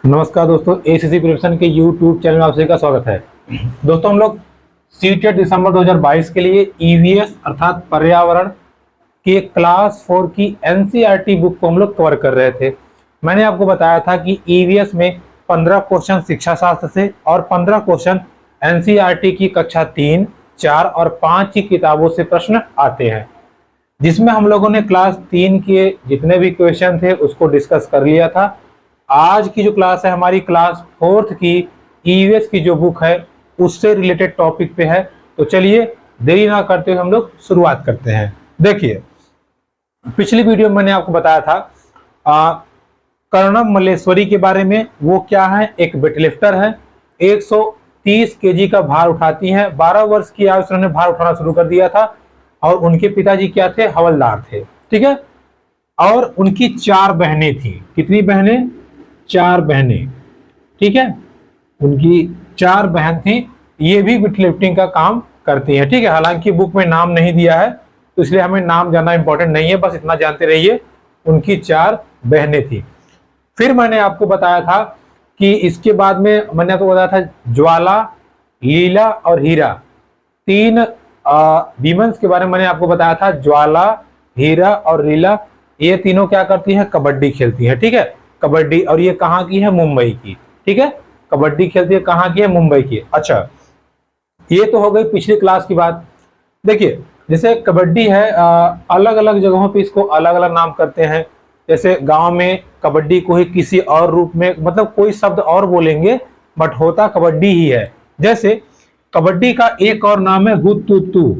नमस्कार दोस्तों, ACC preparation के यूट्यूब चैनल में आप सभी का स्वागत है। दोस्तों, हम लोग सीटेट दिसंबर 2022 के लिए ईवीएस अर्थात पर्यावरण की क्लास 4 की एनसीईआरटी बुक को हम लोग कवर कर रहे थे। मैंने आपको बताया था कि ईवीएस में 15 क्वेश्चन शिक्षा शास्त्र से और 15 क्वेश्चन एनसीईआरटी की कक्षा 3, 4 और 5 की किताबों से प्रश्न आते हैं, जिसमें हम लोगों ने क्लास 3 के जितने भी क्वेश्चन थे उसको डिस्कस कर लिया था। आज की जो क्लास है हमारी क्लास 4 की ईवीएस की जो बुक है उससे रिलेटेड टॉपिक पे है। तो चलिए देरी ना करते हुए हम लोग शुरुआत करते हैं। देखिए, पिछली वीडियो में मैंने आपको बताया था कर्णम मल्लेश्वरी के बारे में। वो क्या है? एक वेटलिफ्टर है, 130 केजी का भार उठाती हैं। 12 वर्ष की आयु से उन्होंने भार उठाना शुरू कर दिया था और उनके पिताजी क्या थे? हवलदार थे। ठीक है। और उनकी 4 बहनें थी। कितनी बहनें? 4 बहनें। ठीक है, उनकी 4 बहन थी। ये भी वेटलिफ्टिंग का काम करती हैं। ठीक है, हालांकि बुक में नाम नहीं दिया है तो इसलिए हमें नाम जानना इंपॉर्टेंट नहीं है, बस इतना जानते रहिए उनकी 4 बहनें थी। फिर मैंने आपको बताया था कि इसके बाद में मैंने आपको बताया था ज्वाला, लीला और हीरा, 3 वीमेंस के बारे में मैंने आपको बताया था। ज्वाला, हीरा और लीला, ये तीनों क्या करती हैं? कबड्डी खेलती हैं। ठीक है, कबड्डी। और ये कहाँ की है? मुंबई की। ठीक है, कबड्डी खेलती है, कहाँ की है? मुंबई की। अच्छा, ये तो हो गई पिछली क्लास की बात। देखिए, जैसे कबड्डी है, अलग अलग जगहों पे इसको अलग अलग नाम करते हैं। जैसे गांव में कबड्डी को ही किसी और रूप में, मतलब कोई शब्द और बोलेंगे, बट होता कबड्डी ही है। जैसे कबड्डी का एक और नाम है हुतुतु।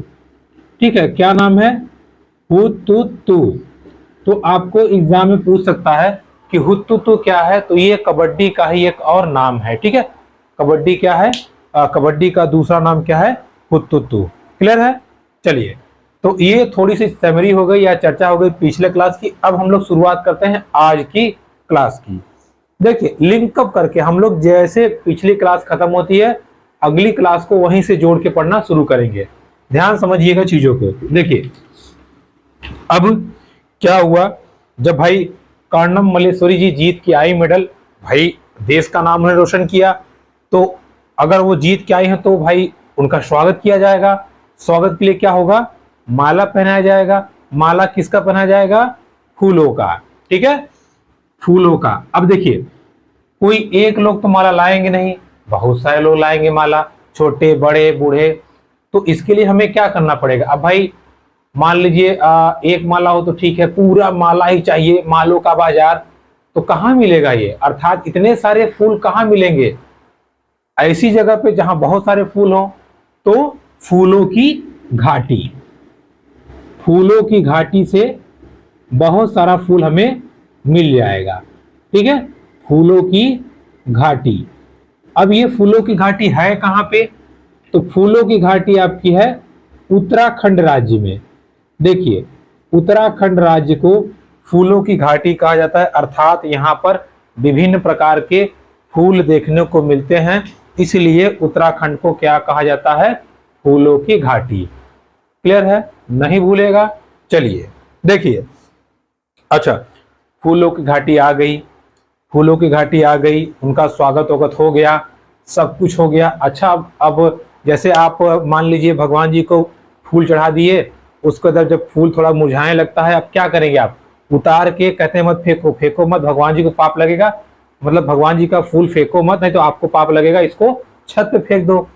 ठीक है, क्या नाम है? हुतुतु। तो आपको एग्जाम में पूछ सकता है कि हुतुतु क्या है? तो ये कबड्डी का ही एक और नाम है। ठीक है, कबड्डी क्या है? कबड्डी का दूसरा नाम क्या है? हुतुतु। क्लियर है? चलिए, तो ये थोड़ी सी समरी हो गई या चर्चा हो गई पिछले क्लास की। अब हम लोग शुरुआत करते हैं आज की क्लास की। देखिए, लिंकअप करके हम लोग जैसे पिछली क्लास खत्म होती है अगली क्लास को वहीं से जोड़ के पढ़ना शुरू करेंगे। ध्यान समझिएगा चीजों को। देखिए, अब क्या हुआ, जब भाई कर्णम मल्लेश्वरी जी जीत के आई मेडल, भाई देश का नाम उन्होंने रोशन किया, तो अगर वो जीत के आई हैं तो भाई उनका स्वागत किया जाएगा। स्वागत के लिए क्या होगा? माला पहनाया जाएगा। माला किसका पहनाया जाएगा? फूलों का। ठीक है, फूलों का। अब देखिए, कोई एक लोग तो माला लाएंगे नहीं, बहुत सारे लोग लाएंगे माला, छोटे बड़े बूढ़े। तो इसके लिए हमें क्या करना पड़ेगा? अब भाई मान लीजिए एक माला हो तो ठीक है, पूरा माला ही चाहिए, मालों का बाजार, तो कहाँ मिलेगा ये? अर्थात इतने सारे फूल कहाँ मिलेंगे? ऐसी जगह पे जहां बहुत सारे फूल हो, तो फूलों की घाटी। फूलों की घाटी से बहुत सारा फूल हमें मिल जाएगा। ठीक है, फूलों की घाटी। अब ये फूलों की घाटी है कहां पे? तो फूलों की घाटी आपकी है उत्तराखंड राज्य में। देखिए, उत्तराखंड राज्य को फूलों की घाटी कहा जाता है, अर्थात यहाँ पर विभिन्न प्रकार के फूल देखने को मिलते हैं, इसलिए उत्तराखंड को क्या कहा जाता है? फूलों की घाटी। क्लियर है? नहीं भूलेगा। चलिए देखिए, अच्छा, फूलों की घाटी आ गई, फूलों की घाटी आ गई, उनका स्वागत वगत हो गया, सब कुछ हो गया। अच्छा, अब जैसे आप मान लीजिए भगवान जी को फूल चढ़ा दिए, उसके अंदर जब फूल थोड़ा मुरझाने लगता है, अब क्या करेंगे आप? उतार के कहते हैं मत फेंको, फेंको मत, भगवान जी को पाप लगेगा। मतलब भगवान जी का फूल फेंको मत, नहीं तो आपको पाप लगेगा, इसको छत पे फेंक दो।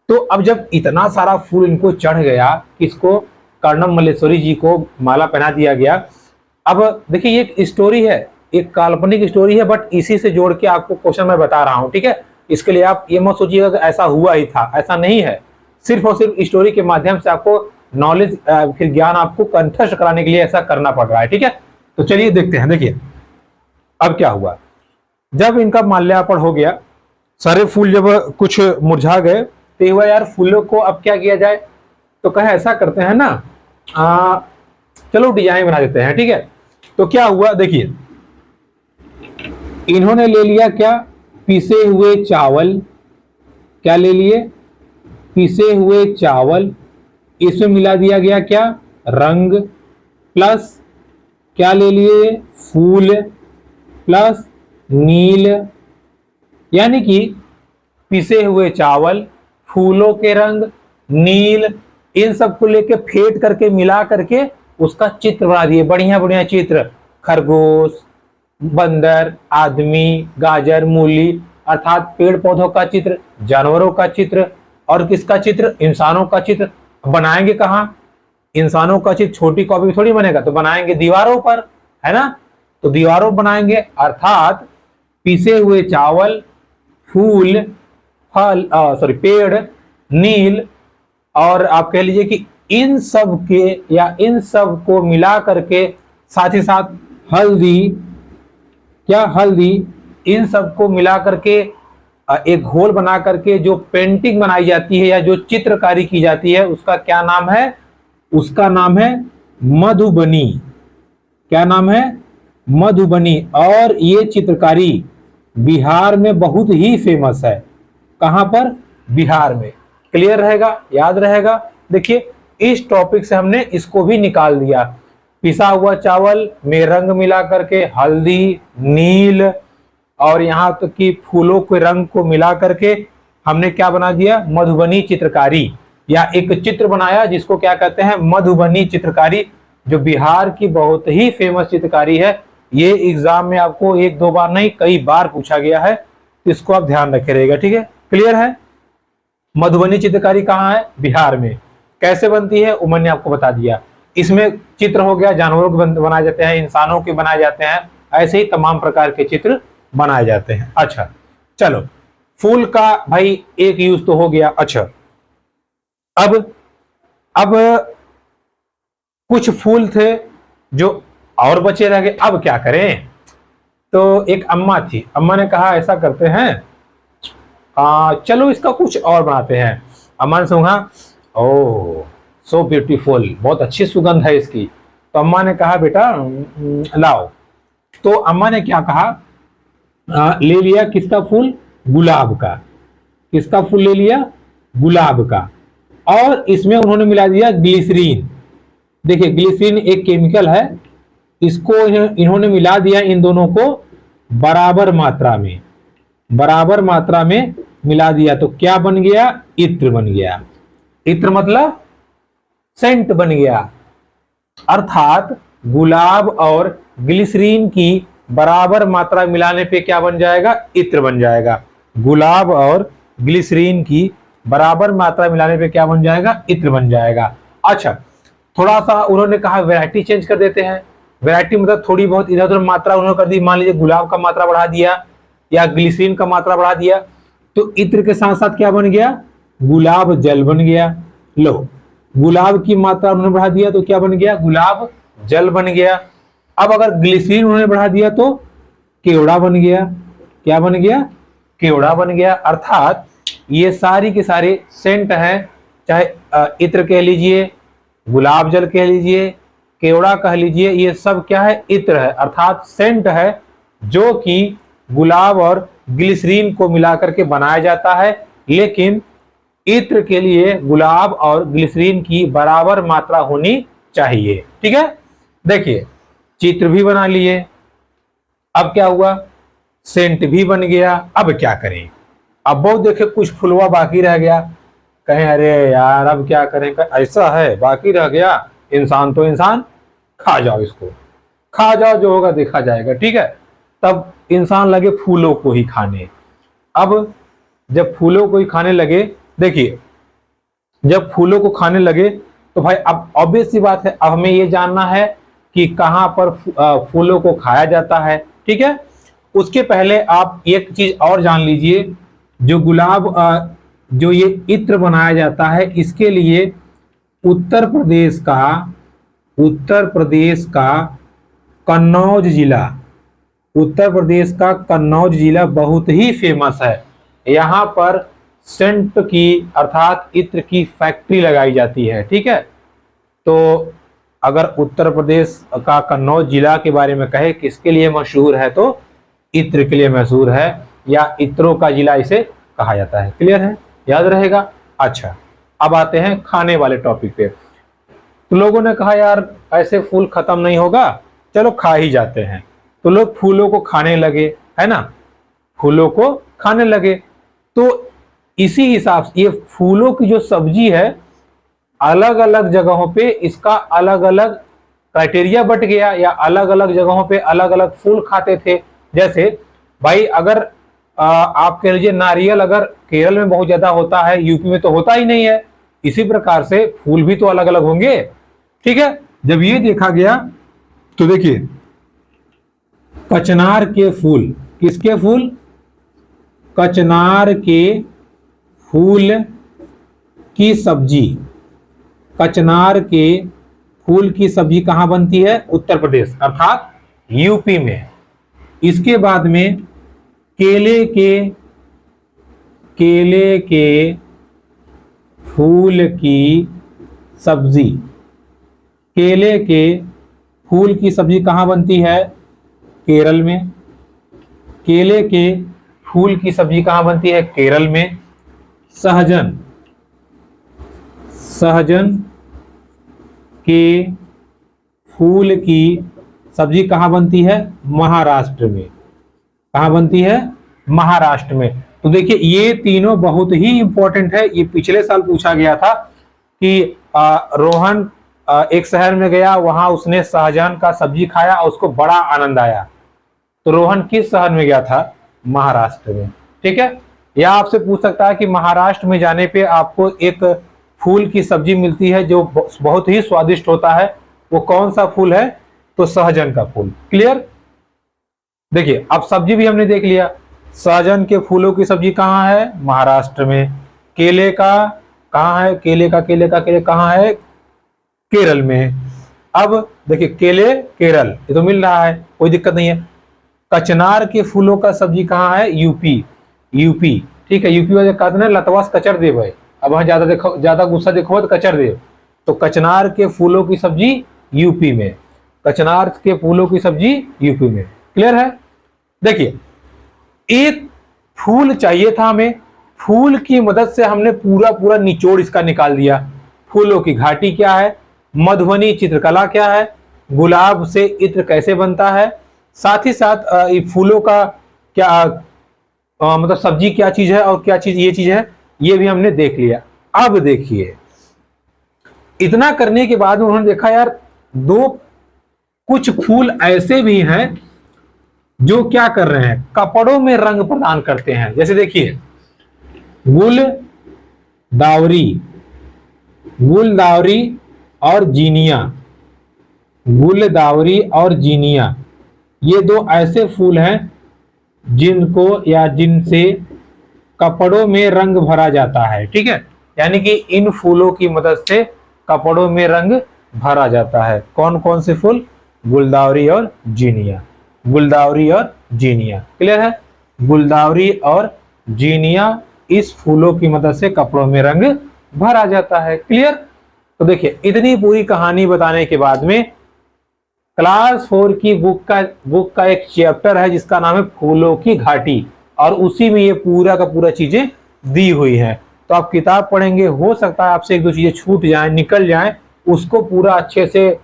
तो अब जब इतना सारा फूल इनको चढ़ गया, किसको? कर्णम मल्लेश्वरी जी को माला पहना दिया गया। अब देखिए, ये एक स्टोरी है, एक काल्पनिक स्टोरी है, बट इसी से जोड़ के आपको क्वेश्चन मैं बता रहा हूं। ठीक है, इसके लिए आप ये मत सोचिएगा कि ऐसा हुआ ही था, ऐसा नहीं है। सिर्फ और सिर्फ स्टोरी के माध्यम से आपको नॉलेज, फिर ज्ञान आपको कंठस्थ कराने के लिए ऐसा करना पड़ रहा है। ठीक है, तो चलिए देखते हैं। देखिए, अब क्या हुआ, जब इनका माल्यार्पण हो गया, सारे फूल जब कुछ मुरझा गए, तो हुआ यार फूलों को अब क्या किया जाए? तो कहे ऐसा करते हैं ना, चलो डिजाइन बना देते हैं। ठीक है, तो क्या हुआ, देखिए, इन्होंने ले लिया क्या? पिसे हुए चावल। क्या ले लिए? पिसे हुए चावल। इसमें मिला दिया गया क्या? रंग, प्लस क्या ले लिए? फूल, प्लस नील, यानी कि पिसे हुए चावल, फूलों के रंग, नील, इन सब को लेके फेंट करके मिला करके उसका चित्र बना दिए, बढ़िया बढ़िया चित्र, खरगोश, बंदर, आदमी, गाजर, मूली, अर्थात पेड़ पौधों का चित्र, जानवरों का चित्र, और किसका चित्र, इंसानों का चित्र। बनाएंगे कहाँ, इंसानों का चित्र छोटी कॉपी में थोड़ी बनेगा, तो बनाएंगे दीवारों पर, है ना। तो दीवारों बनाएंगे, अर्थात पिसे हुए चावल, फूल, फल, पेड़, नील, और आप कह लीजिए कि इन सब के या इन सब को मिला करके, साथ ही साथ हल्दी, क्या हल्दी, इन सब को मिला करके एक घोल बना करके जो पेंटिंग बनाई जाती है या जो चित्रकारी की जाती है, उसका क्या नाम है, उसका नाम है मधुबनी। क्या नाम है, मधुबनी। और ये चित्रकारी बिहार में बहुत ही फेमस है। कहां पर, बिहार में। क्लियर रहेगा, याद रहेगा। देखिए इस टॉपिक से हमने इसको भी निकाल दिया, पिसा हुआ चावल में रंग मिला करके हल्दी, नील, और यहां तक कि फूलों के रंग को मिला करके हमने क्या बना दिया, मधुबनी चित्रकारी, या एक चित्र बनाया जिसको क्या कहते हैं, मधुबनी चित्रकारी, जो बिहार की बहुत ही फेमस चित्रकारी है। ये एग्जाम में आपको एक दो बार नहीं कई बार पूछा गया है, इसको आप ध्यान रखे रहेगा। ठीक है, क्लियर है। मधुबनी चित्रकारी कहाँ है, बिहार में। कैसे बनती है वो मैंने आपको बता दिया। इसमें चित्र हो गया, जानवरों के बनाए जाते हैं, इंसानों के बनाए जाते हैं, ऐसे ही तमाम प्रकार के चित्र बनाए जाते हैं। अच्छा चलो, फूल का भाई एक यूज तो हो गया। अच्छा अब कुछ फूल थे जो और बचे रह गए, अब क्या करें। तो एक अम्मा थी, अम्मा ने कहा ऐसा करते हैं, चलो इसका कुछ और बनाते हैं। अम्मा ने सुना, ओह सो ब्यूटीफुल, बहुत अच्छी सुगंध है इसकी। तो अम्मा ने कहा बेटा लाओ। तो अम्मा ने क्या कहा, ले लिया किसका फूल, गुलाब का। किसका फूल ले लिया, गुलाब का। और इसमें उन्होंने मिला दिया ग्लिसरीन। देखिए ग्लिसरीन एक केमिकल है, इसको इन्होंने मिला दिया, इन दोनों को बराबर मात्रा में, बराबर मात्रा में मिला दिया। तो क्या बन गया, इत्र बन गया। इत्र मतलब सेंट बन गया। अर्थात गुलाब और ग्लिसरीन की बराबर मात्रा मिलाने पे क्या बन जाएगा, इत्र बन जाएगा। गुलाब और ग्लिसरीन की बराबर मात्रा मिलाने पे क्या बन जाएगा, इत्र बन जाएगा। अच्छा थोड़ा सा उन्होंने कहा वैरायटी चेंज कर देते हैं। वैरायटी मतलब थोड़ी बहुत इधर उधर मात्रा उन्होंने कर दी। मान लीजिए गुलाब का मात्रा बढ़ा दिया या ग्लिसरीन का मात्रा बढ़ा दिया, तो इत्र के साथ साथ क्या बन गया, गुलाब जल बन गया। लो गुलाब की मात्रा उन्होंने बढ़ा दिया तो क्या बन गया, गुलाब जल बन गया। अब अगर ग्लिसरीन उन्होंने बढ़ा दिया तो केवड़ा बन गया। क्या बन गया, केवड़ा बन गया। अर्थात ये सारी के सारे सेंट हैं, चाहे इत्र कह लीजिए, गुलाब जल कह लीजिए, केवड़ा कह लीजिए, ये सब क्या है, इत्र है, अर्थात सेंट है, जो कि गुलाब और ग्लिसरीन को मिलाकर के बनाया जाता है। लेकिन इत्र के लिए गुलाब और ग्लिसरीन की बराबर मात्रा होनी चाहिए। ठीक है, देखिए चित्र भी बना लिए, अब क्या हुआ, सेंट भी बन गया। अब क्या करें, अब बहुत देखे कुछ फुलवा बाकी रह गया, कहें अरे यार अब क्या करें, ऐसा है बाकी रह गया, इंसान तो इंसान, खा जाओ इसको, खा जाओ, जो होगा देखा जाएगा। ठीक है, तब इंसान लगे फूलों को ही खाने। अब जब फूलों को ही खाने लगे, देखिए जब फूलों को खाने लगे तो भाई अब ऑब्वियस सी बात है, अब हमें ये जानना है कि कहां पर फूलों को खाया जाता है। ठीक है, उसके पहले आप एक चीज और जान लीजिए, जो गुलाब जो ये इत्र बनाया जाता है, इसके लिए उत्तर प्रदेश का कन्नौज जिला, उत्तर प्रदेश का कन्नौज जिला बहुत ही फेमस है। यहाँ पर सेंट की अर्थात इत्र की फैक्ट्री लगाई जाती है। ठीक है, तो अगर उत्तर प्रदेश का कन्नौज जिला के बारे में कहे किसके लिए मशहूर है, तो इत्र के लिए मशहूर है, या इत्रों का जिला इसे कहा जाता है। क्लियर है, याद रहेगा। अच्छा अब आते हैं खाने वाले टॉपिक पे। तो लोगों ने कहा यार ऐसे फूल खत्म नहीं होगा, चलो खा ही जाते हैं। तो लोग फूलों को खाने लगे, है ना, फूलों को खाने लगे। तो इसी हिसाब से ये फूलों की जो सब्जी है, अलग अलग जगहों पे इसका अलग अलग क्राइटेरिया बट गया, या अलग अलग जगहों पे अलग अलग फूल खाते थे। जैसे भाई अगर आप कह लीजिए नारियल अगर केरल में बहुत ज्यादा होता है, यूपी में तो होता ही नहीं है, इसी प्रकार से फूल भी तो अलग अलग होंगे। ठीक है, जब ये देखा गया तो देखिए कचनार के फूल, किसके फूल? कचनार के फूल की सब्जी, कचनार के फूल की सब्जी कहां बनती है? उत्तर प्रदेश अर्थात यूपी में। इसके बाद में केले के फूल की सब्जी, केले के फूल की सब्जी कहां बनती है? केरल में। केले के फूल की सब्जी कहां बनती है? केरल में। सहजन, सहजन के फूल की सब्जी कहां बनती है? महाराष्ट्र में। कहां बनती है? महाराष्ट्र में। तो देखिए ये तीनों बहुत ही इंपॉर्टेंट है। ये पिछले साल पूछा गया था कि रोहन एक शहर में गया, वहां उसने सहजन का सब्जी खाया और उसको बड़ा आनंद आया। तो रोहन किस शहर में गया था? महाराष्ट्र में। ठीक है, या आपसे पूछ सकता है कि महाराष्ट्र में जाने पे आपको एक फूल की सब्जी मिलती है जो बहुत ही स्वादिष्ट होता है, वो कौन सा फूल है? तो सहजन का फूल। क्लियर? देखिए अब सब्जी भी हमने देख लिया, सहजन के फूलों की सब्जी कहाँ है? महाराष्ट्र में। केले का कहाँ है? केले कहाँ है? केरल में। अब देखिए केले केरल, ये तो मिल रहा है, कोई दिक्कत नहीं है। कचनार के फूलों का सब्जी कहाँ है? यूपी। ठीक है, यूपी वाले कहते हैं लतवास कचर देव है। अब वहां ज्यादा गुस्सा देखो तो कचर देव। तो कचनार के फूलों की सब्जी यूपी में, कचनार के फूलों की सब्जी यूपी में। क्लियर है? देखिए एक फूल चाहिए था हमें, फूल की मदद से हमने पूरा निचोड़ इसका निकाल दिया। फूलों की घाटी क्या है, मधुबनी चित्रकला क्या है, गुलाब से इत्र कैसे बनता है, साथ ही साथ फूलों का क्या मतलब सब्जी क्या चीज है और क्या चीज ये चीज है, ये भी हमने देख लिया। अब देखिए इतना करने के बाद उन्होंने देखा यार कुछ फूल ऐसे भी हैं जो क्या कर रहे हैं, कपड़ों में रंग प्रदान करते हैं। जैसे देखिए गुलदावरी और जीनिया, ये दो ऐसे फूल हैं जिनको या जिनसे कपड़ों में रंग भरा जाता है। ठीक है, यानी कि इन फूलों की मदद से कपड़ों में रंग भरा जाता है। कौन कौन से फूल? गुलदावरी और जीनिया। क्लियर है? गुलदावरी और जीनिया, इस फूलों की मदद से कपड़ों में रंग भरा जाता है। क्लियर? तो देखिए इतनी पूरी कहानी बताने के बाद में क्लास 4 की बुक का एक चैप्टर है जिसका नाम है फूलों की घाटी, और उसी में ये पूरा का पूरा चीजें दी हुई है। तो आप किताब पढ़ेंगे, हो सकता है आपसे एक दो चीजें छूट जाएं, निकल जाएं, उसको पूरा अच्छे से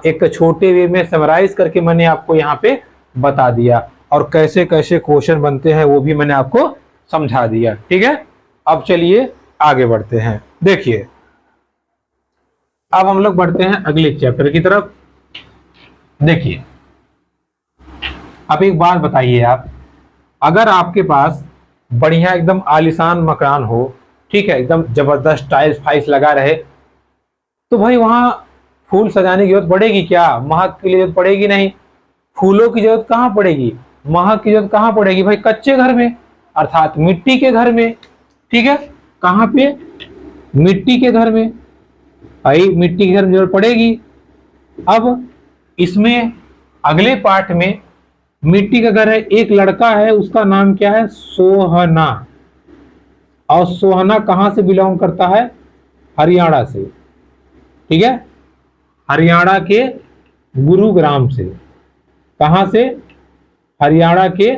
एक छोटे वे में समराइज करके मैंने आपको यहाँ पे बता दिया, और कैसे कैसे क्वेश्चन बनते हैं वो भी मैंने आपको समझा दिया। ठीक है, अब चलिए आगे बढ़ते हैं। देखिए अब हम लोग बढ़ते हैं अगले चैप्टर की तरफ। देखिए अब एक बात बताइए आप, अगर आपके पास बढ़िया एकदम आलीशान मकान हो, ठीक है, एकदम जबरदस्त टाइल्स फाइल्स लगा रहे, तो भाई वहां फूल सजाने की जरूरत पड़ेगी क्या? महक की जरूरत पड़ेगी नहीं। फूलों की जरूरत कहां पड़ेगी, महक की जरूरत कहां पड़ेगी? भाई कच्चे घर में, अर्थात मिट्टी के घर में। ठीक है, कहां पे? मिट्टी के घर में। भाई मिट्टी के घर में जरूरत पड़ेगी। अब इसमें अगले पार्ट में मिट्टी का घर है, एक लड़का है, उसका नाम क्या है? सोहना। और सोहना कहां से बिलोंग करता है? हरियाणा से। ठीक है, हरियाणा के गुरुग्राम से। कहां से? हरियाणा के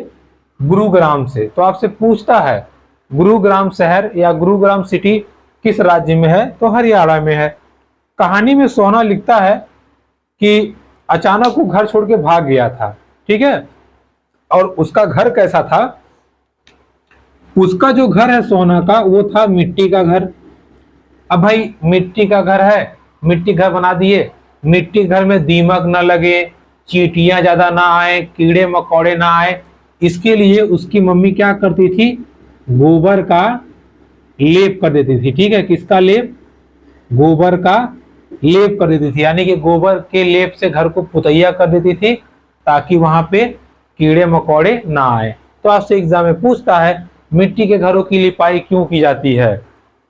गुरुग्राम से। तो आपसे पूछता है गुरुग्राम शहर या गुरुग्राम सिटी किस राज्य में है? तो हरियाणा में है। कहानी में सोहना लिखता है कि अचानक वो घर छोड़ के भाग गया था। ठीक है, और उसका घर कैसा था? उसका जो घर है सोना का वो था मिट्टी का घर। अब भाई मिट्टी का घर है, मिट्टी घर बना दिए, मिट्टी घर में दीमक ना लगे, चींटियां ज्यादा ना आए, कीड़े मकोड़े ना आए, इसके लिए उसकी मम्मी क्या करती थी, गोबर का लेप कर देती थी। ठीक है, किसका लेप, गोबर का लेप कर देती थी, यानी कि गोबर के लेप से घर को पुतैया कर देती थी ताकि वहां पे कीड़े मकोड़े ना आए। तो आपसे एग्जाम में पूछता है मिट्टी के घरों की लिपाई क्यों की जाती है,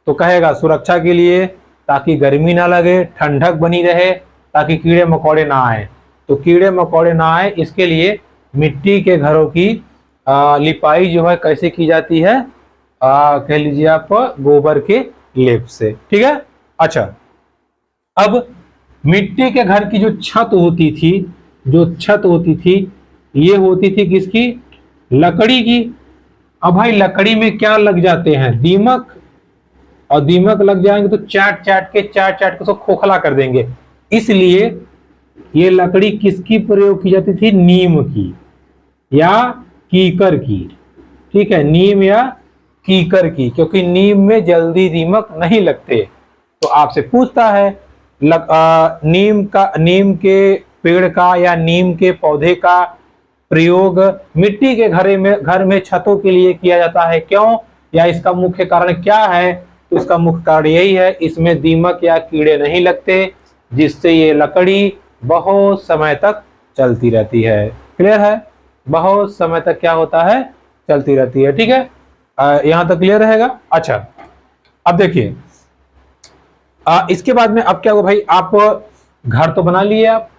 तो कहेगा सुरक्षा के लिए, ताकि गर्मी ना लगे, ठंडक बनी रहे, ताकि कीड़े मकोड़े ना आए। तो कीड़े मकोड़े ना आए इसके लिए मिट्टी के घरों की लिपाई जो है कैसे की जाती है, कह लीजिए आप गोबर के लेप से। ठीक है, अच्छा अब मिट्टी के घर की जो छत होती थी, जो छत होती थी ये होती थी किसकी, लकड़ी की। अब भाई लकड़ी में क्या लग जाते हैं, दीमक, और दीमक लग जाएंगे तो चाट चाट के सब खोखला कर देंगे, इसलिए ये लकड़ी किसकी प्रयोग की जाती थी, नीम की या कीकर की। ठीक है, नीम या कीकर की, क्योंकि नीम में जल्दी दीमक नहीं लगते। तो आपसे पूछता है नीम के पेड़ का या नीम के पौधे का प्रयोग मिट्टी के घर में छतों के लिए किया जाता है, क्यों, या इसका मुख्य कारण क्या है। तो इसका मुख्य कारण यही है, इसमें दीमक या कीड़े नहीं लगते, जिससे ये लकड़ी बहुत समय तक चलती रहती है। क्लियर है, बहुत समय तक क्या होता है, चलती रहती है। ठीक है, यहां तक क्लियर रहेगा। अच्छा अब देखिए इसके बाद में अब क्या होगा भाई, आप घर तो बना लिए आप,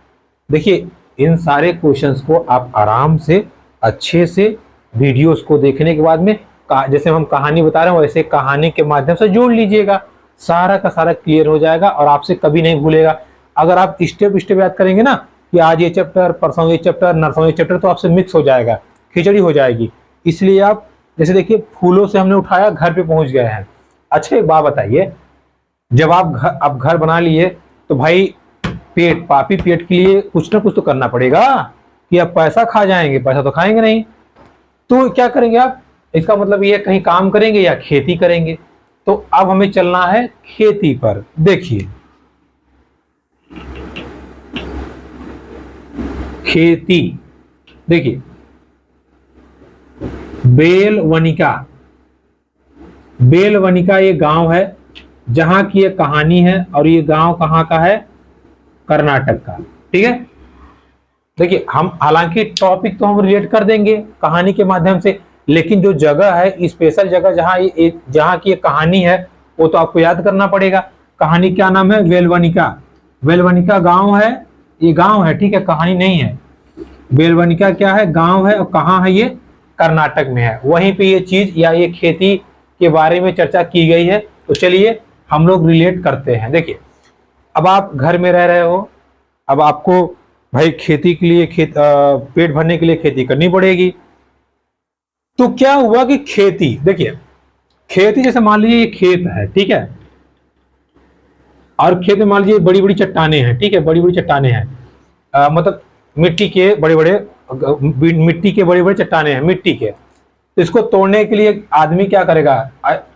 देखिए इन सारे क्वेश्चंस को आप आराम से अच्छे से वीडियोस को देखने के बाद में जैसे हम कहानी बता रहे हैं वैसे कहानी के माध्यम से जोड़ लीजिएगा, सारा का सारा क्लियर हो जाएगा और आपसे कभी नहीं भूलेगा। अगर आप स्टेप स्टेप याद करेंगे ना कि आज ये चैप्टर, परसों ये चैप्टर, नरसों ये चैप्टर, तो आपसे मिक्स हो जाएगा, खिचड़ी हो जाएगी। इसलिए आप जैसे देखिए फूलों से हमने उठाया, घर पे पहुंच गए हैं। अच्छा एक बात बताइए, जब आप घर बना लिए तो भाई पापी पेट के लिए कुछ ना कुछ तो करना पड़ेगा, कि आप पैसा खा जाएंगे, पैसा तो खाएंगे नहीं, तो क्या करेंगे आप, इसका मतलब ये कहीं काम करेंगे या खेती करेंगे। तो अब हमें चलना है खेती पर। देखिए खेती, देखिए बेलवनिका ये गांव है जहां की ये कहानी है, और ये गांव कहां का है, कर्नाटक का। ठीक है, देखिए हम हालांकि टॉपिक तो हम रिलेट कर देंगे कहानी के माध्यम से, लेकिन जो जगह है, स्पेशल जगह जहां की ये कहानी है, वो तो आपको याद करना पड़ेगा। कहानी क्या नाम है, वेलवनिका गांव है, ये गांव है। ठीक है, कहानी नहीं है। बेलवनिका क्या है, गांव है, और कहाँ है ये, कर्नाटक में है। वहीं पे ये चीज या ये खेती के बारे में चर्चा की गई है। तो चलिए हम लोग रिलेट करते हैं। देखिए अब आप घर में रह रहे हो, अब आपको भाई खेती के लिए पेट भरने के लिए खेती करनी पड़ेगी। तो क्या हुआ कि खेती, देखिए खेती जैसे मान लीजिए ये खेत है, ठीक है, और खेत में मान लीजिए बड़ी बड़ी चट्टाने हैं। ठीक है, बड़ी बड़ी चट्टाने हैं, मतलब मिट्टी के बड़े बड़े चट्टाने हैं मिट्टी के। तो इसको तोड़ने के लिए आदमी क्या करेगा,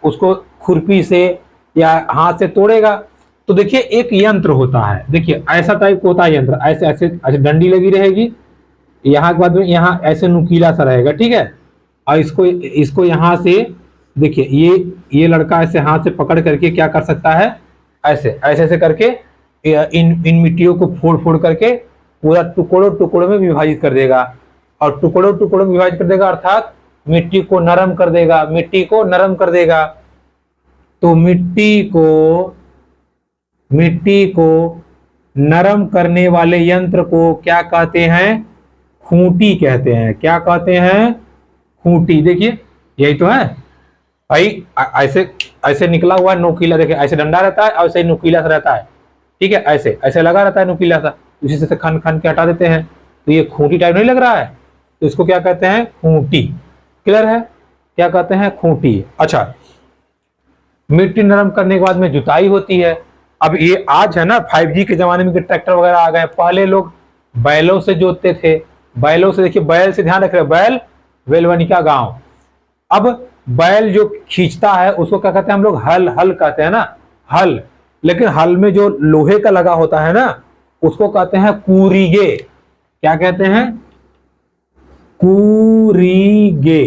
उसको खुरपी से या हाथ से तोड़ेगा। तो देखिए एक यंत्र होता है, देखिए ऐसा टाइप का होता है यंत्र, ऐसे ऐसे ऐसे डंडी लगी रहेगी, यहाँ के बाद में यहाँ ऐसे नुकीला सा रहेगा। ठीक है, और इसको यहाँ से देखिए ये लड़का ऐसे हाथ से पकड़ करके क्या कर सकता है, ऐसे ऐसे ऐसे करके इन मिट्टियों को फोड़ फोड़ करके पूरा टुकड़ों में विभाजित कर देगा, और टुकड़ों में विभाजित कर देगा, अर्थात मिट्टी को नरम कर देगा। तो मिट्टी को नरम करने वाले यंत्र को क्या कहते हैं, खूंटी कहते हैं। क्या कहते हैं, खूंटी। देखिए यही तो है भाई, ऐसे ऐसे निकला हुआ नोकीला, देखिए ऐसे डंडा रहता है और ऐसे नुकीला सा रहता है। ठीक है, ऐसे ऐसे लगा रहता है नुकीला सा, उसी से खन खन के हटा देते हैं। तो ये खूंटी टाइप नहीं लग रहा है, तो इसको क्या कहते हैं, खूंटी। क्लियर है, क्या कहते हैं, खूंटी। अच्छा, मिट्टी नरम करने के बाद में जुताई होती है। अब ये आज है ना 5G के जमाने में ट्रैक्टर वगैरह आ गए, पहले लोग बैलों से जोतते थे, बैलों से। देखिए बैल से ध्यान रख रहे, बैल, वेलवनिका गांव। अब बैल जो खींचता है उसको क्या कहते हैं हम लोग, हल, हल कहते हैं ना, हल। लेकिन हल में जो लोहे का लगा होता है ना उसको कहते हैं कूरिगे। क्या कहते हैं? कूरिगे,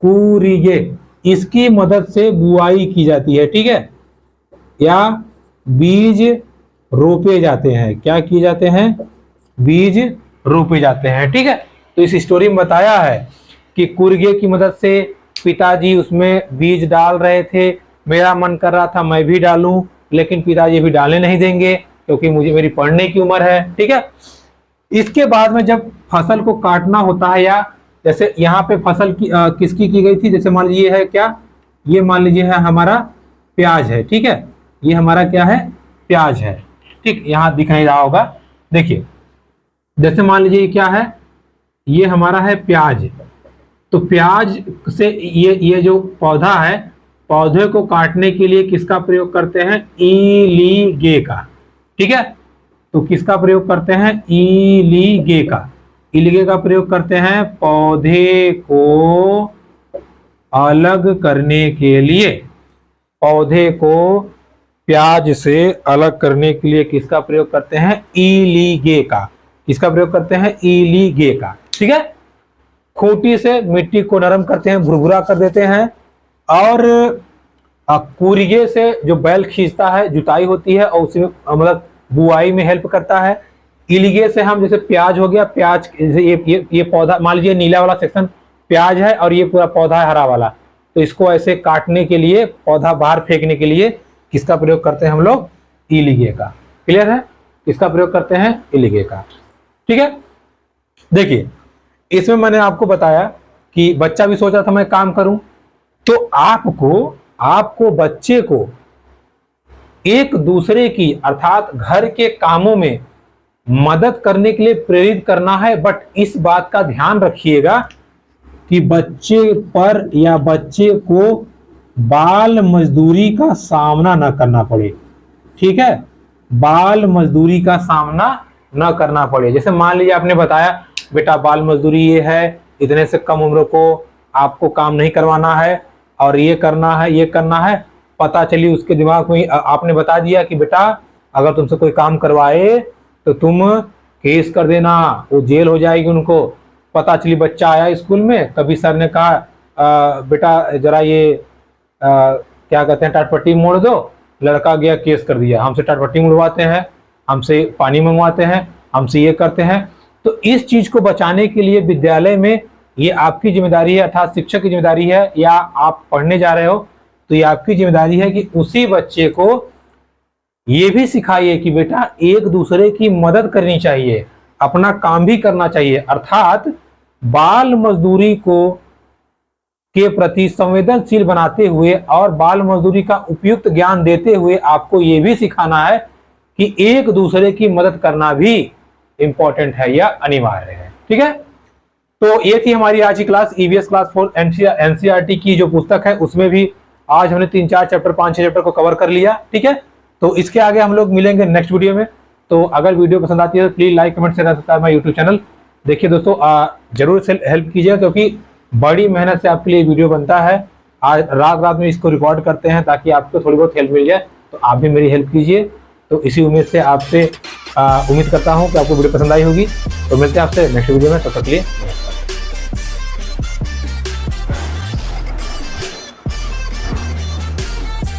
कूरिगे। इसकी मदद से बुआई की जाती है, ठीक है, या बीज रोपे जाते हैं। क्या किए जाते हैं? बीज रोपे जाते हैं, ठीक है। तो इस स्टोरी में बताया है कि कुरगे की मदद से पिताजी उसमें बीज डाल रहे थे। मेरा मन कर रहा था मैं भी डालूं, लेकिन पिताजी भी डालने नहीं देंगे क्योंकि मुझे, मेरी पढ़ने की उम्र है, ठीक है। इसके बाद में जब फसल को काटना होता है, या जैसे यहाँ पे फसल की किसकी की गई थी, जैसे मान लीजिए है क्या, ये मान लीजिए है हमारा प्याज है, ठीक है, ये हमारा क्या है, प्याज है, ठीक। यहाँ दिख नहीं रहा होगा, देखिए, जैसे मान लीजिए क्या है, ये हमारा है प्याज। तो प्याज से ये जो पौधा है, पौधे को काटने के लिए किसका प्रयोग करते हैं? इलीगे का, ठीक है। तो किसका प्रयोग करते हैं? इलीगे का। इलीगे का प्रयोग करते हैं पौधे को अलग करने के लिए। पौधे को प्याज से अलग करने के लिए किसका प्रयोग करते हैं? इलीगे का। किसका प्रयोग करते हैं? इलीगे का, ठीक है। खूंटी से मिट्टी को नरम करते हैं, भुरभुरा कर देते हैं। और कूरिगे से जो बैल खींचता है, जुताई होती है और उसमें मतलब बुआई में हेल्प करता है। इलीगे से हम, जैसे प्याज हो गया, प्याज ये पौधा, मान लीजिए नीला वाला सेक्शन प्याज है और ये पूरा पौधा है हरा वाला, तो इसको ऐसे काटने के लिए, पौधा बाहर फेंकने के लिए किसका प्रयोग करते हैं हम लोग? इलीगे का। क्लियर है? किसका प्रयोग करते हैं? इलीगे का, ठीक है। देखिए, इसमें मैंने आपको बताया कि बच्चा भी सोच रहा था मैं काम करूं, तो आपको बच्चे को एक दूसरे की, अर्थात घर के कामों में मदद करने के लिए प्रेरित करना है। बट इस बात का ध्यान रखिएगा कि बच्चे पर या बच्चे को बाल मजदूरी का सामना न करना पड़े, ठीक है, बाल मजदूरी का सामना न करना पड़े। जैसे मान लीजिए आपने बताया बेटा बाल मजदूरी ये है, इतने से कम उम्र को आपको काम नहीं करवाना है और ये करना है, ये करना है। पता चली उसके दिमाग में आपने बता दिया कि बेटा अगर तुमसे कोई काम करवाए तो तुम केस कर देना, वो जेल हो जाएगी उनको। पता चली बच्चा आया स्कूल में, कभी सर ने कहा बेटा जरा ये क्या कहते हैं टाटपट्टी मोड़ दो, लड़का गया केस कर दिया, हमसे टाटपट्टी मुड़वाते हैं, हमसे पानी मंगवाते हैं, हमसे ये करते हैं। तो इस चीज को बचाने के लिए विद्यालय में ये आपकी जिम्मेदारी है, अर्थात शिक्षक की जिम्मेदारी है, या आप पढ़ने जा रहे हो तो ये आपकी जिम्मेदारी है कि उसी बच्चे को ये भी सिखाइए कि बेटा एक दूसरे की मदद करनी चाहिए, अपना काम भी करना चाहिए। अर्थात बाल मजदूरी को के प्रति संवेदनशील बनाते हुए और बाल मजदूरी का उपयुक्त ज्ञान देते हुए आपको ये भी सिखाना है कि एक दूसरे की मदद करना भी इंपॉर्टेंट है या अनिवार्य है, ठीक है। तो ये थी हमारी आज की क्लास, ईवीएस क्लास 4 एनसीईआरटी की जो पुस्तक है उसमें भी आज हमने 3-4 चैप्टर 5-6 चैप्टर को कवर कर लिया, ठीक है। तो इसके आगे हम लोग मिलेंगे नेक्स्ट वीडियो में। तो अगर वीडियो पसंद आती है तो please like comment share subscribe my YouTube channel. देखिए दोस्तों, जरूर से हेल्प कीजिए क्योंकि बड़ी मेहनत से आपके लिए वीडियो बनता है। आज रात में इसको रिकॉर्ड करते हैं ताकि आपको थोड़ी बहुत हेल्प मिल जाए, तो आप भी मेरी हेल्प कीजिए। तो इसी उम्मीद से आपसे उम्मीद करता हूँ कि आपको वीडियो पसंद आई होगी। तो मिलते हैं आपसे नेक्स्ट वीडियो में, तब तक के लिए।